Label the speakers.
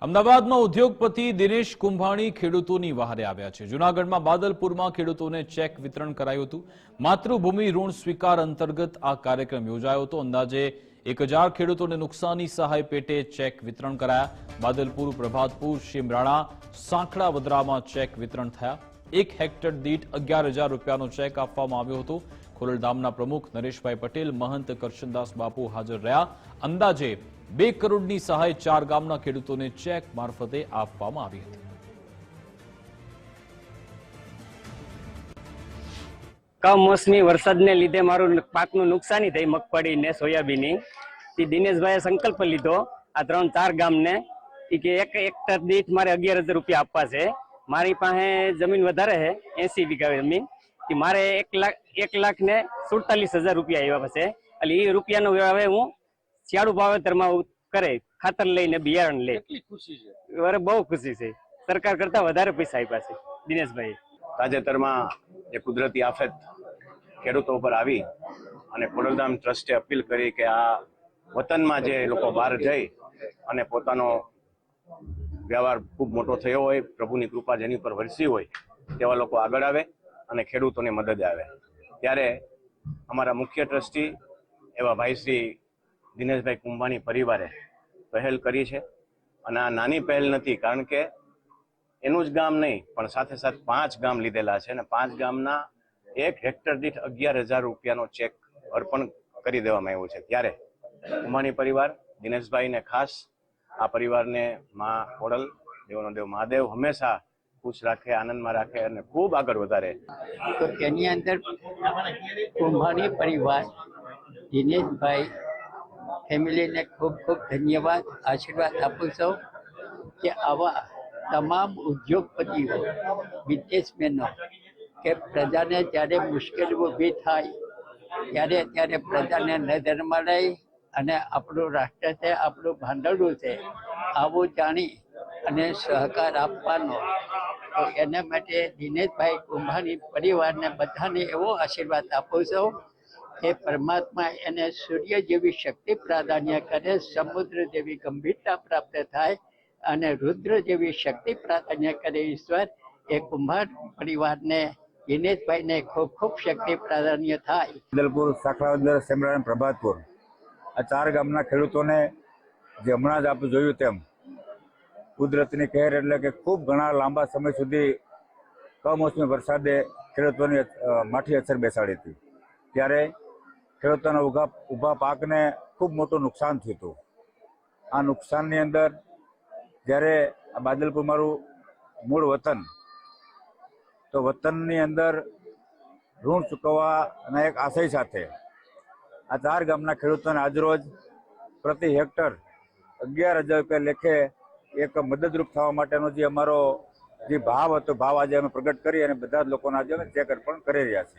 Speaker 1: અમદાવાદમાં ઉદ્યોગપતિ દિનેશ કુંભાણી ખેડૂતોની વહારે આવ્યા છે। જૂનાગઢમાં બાદલપુરમાં ખેડૂતોને ચેક વિતરણ કરાયું હતું। માતૃભૂમિ ઋણ સ્વીકાર અંતર્ગત આ કાર્યક્રમ યોજાયો હતો। અંદાજે 1000 ખેડૂતોને નુકસાની સહાય પેટે ચેક વિતરણ કરાયા। બાદલપુર, પ્રભાતપુર, શિમરાણા, સાંખડા, વદરામાં ચેક વિતરણ થયા। 1 હેક્ટર દીઠ 11000 રૂપિયાનો ચેક આપવામાં આવ્યો હતો। ખોડલધામના પ્રમુખ નરેશભાઈ પટેલ, મહંત કરશનદાસ બાપુ હાજર રહ્યા। અંદાજે 2 કરોડની સહાય 4 ગામના ખેડૂતોને ચેક મારફતે આપવામાં આવી હતી।
Speaker 2: કમોસમી વરસાદને લીધે મારું પાકનું નુકસાની થઈ, મગફળી ને સોયાબીનની। તે દિનેશભાઈએ સંકલ્પ લીધો આ 3-4 ગામને કે 1 હેક્ટર દીઠ મારે 11000 રૂપિયા આપવા છે। મારી પાસે જમીન વધારે છે, 80 વીઘા જમીન। મારે 1,47,000 રૂપિયા આવ્યા છે। એટલે એ રૂપિયાનો હવે હું શિયાળુ વાવેતરમાં કરે, ખાતર લઈને બિયારણ લે। અરે બહુ ખુશી છે, સરકાર કરતા વધારે પૈસા આપ્યા છે દિનેશભાઈ।
Speaker 3: તાજેતરમાં જે કુદરતી આફત ખેડૂતો ઉપર આવી અને ખોડલધામ ટ્રસ્ટે અપીલ કરી કે આ વતનમાં જે લોકો બહાર જઈ અને પોતાનો વ્યવહાર ખૂબ મોટો થયો હોય, પ્રભુની કૃપા જેની ઉપર વરસી હોય, તેવા લોકો આગળ આવે અને ખેડૂતોને મદદ આવે। ત્યારે અમારા મુખ્ય ટ્રસ્ટી એવા ભાઈ શ્રી દિનેશભાઈ કુંભાણી પરિવારે પહેલ કરી છે। અને આ નાની પહેલ નથી, કારણ કે એનું જ ગામ નહીં પણ સાથે સાથે 5 ગામ લીધેલા છે અને 5 ગામના 1 હેક્ટર દીઠ 11000 રૂપિયાનો ચેક અર્પણ કરી દેવામાં આવ્યો છે। ત્યારે કુંભાણી પરિવાર દિનેશભાઈને ખાસ આ પરિવારને માં ખોડલ, દેવનો દેવ મહાદેવ હંમેશા ખુશ રાખે, આનંદમાં રાખે અને ખૂબ આગળ વધારે।
Speaker 4: તો તેની અંદર કુંભાણી પરિવાર, દિનેશભાઈ ફેમિલીને ખૂબ ખૂબ ધન્યવાદ, આશીર્વાદ આપું છું કે આવા તમામ ઉદ્યોગપતિઓ, બિઝનેસમેનો કે પ્રજાને જ્યારે મુશ્કેલી ઊભી થાય ત્યારે પ્રજાને નજરમાં લઈ અને આપણું રાષ્ટ્ર છે, આપણું ભાંડવલું છે, આવું જાણી અને સહકાર આપવાનો। તો એના માટે દિનેશભાઈ કુંભાણી પરિવારને બધાને એવો આશીર્વાદ આપું છું કે પરમાત્મા એને સૂર્ય જેવી શક્તિ પ્રાધાન્ય કરે, સમુદ્ર જેવી ગંભીરતા પ્રાપ્ત થાય અને રુદ્ર જેવી શક્તિ પ્રાધાન્ય કરે। ઈશ્વર એ કુંભાર પરિવારને, દિનેશભાઈને ખૂબ ખૂબ શક્તિ પ્રાધાન્ય થાય।
Speaker 5: બાદલપુર, સાંખડા, શિમરાણા, પ્રભાતપુર આ 4 ગામના ખેડૂતોને જે હમણાં જ આપણે જોયું તેમ કુદરતની કહેર એટલે કે ખૂબ ઘણા લાંબા સમય સુધી કમોસમી વરસાદે ખેડૂતોની માઠી અસર બેસાડી હતી। ત્યારે ખેડૂતોના ઊભા પાકને ખૂબ મોટું નુકસાન થયું હતું। આ નુકસાનની અંદર જ્યારે આ બાદલપુર મારું મૂળ વતન, તો વતનની અંદર ઋણ ચૂકવવાના એક આશય સાથે આ 4 ગામના ખેડૂતોને આજરોજ પ્રતિ હેક્ટર 11000 રૂપિયા લેખે એક મદદરૂપ થવા માટેનો જે અમારો જે ભાવ હતો, ભાવ આજે અમે પ્રગટ કરી અને બધા જ લોકોના આજે અમે ચેક અર્પણ કરી રહ્યા છીએ।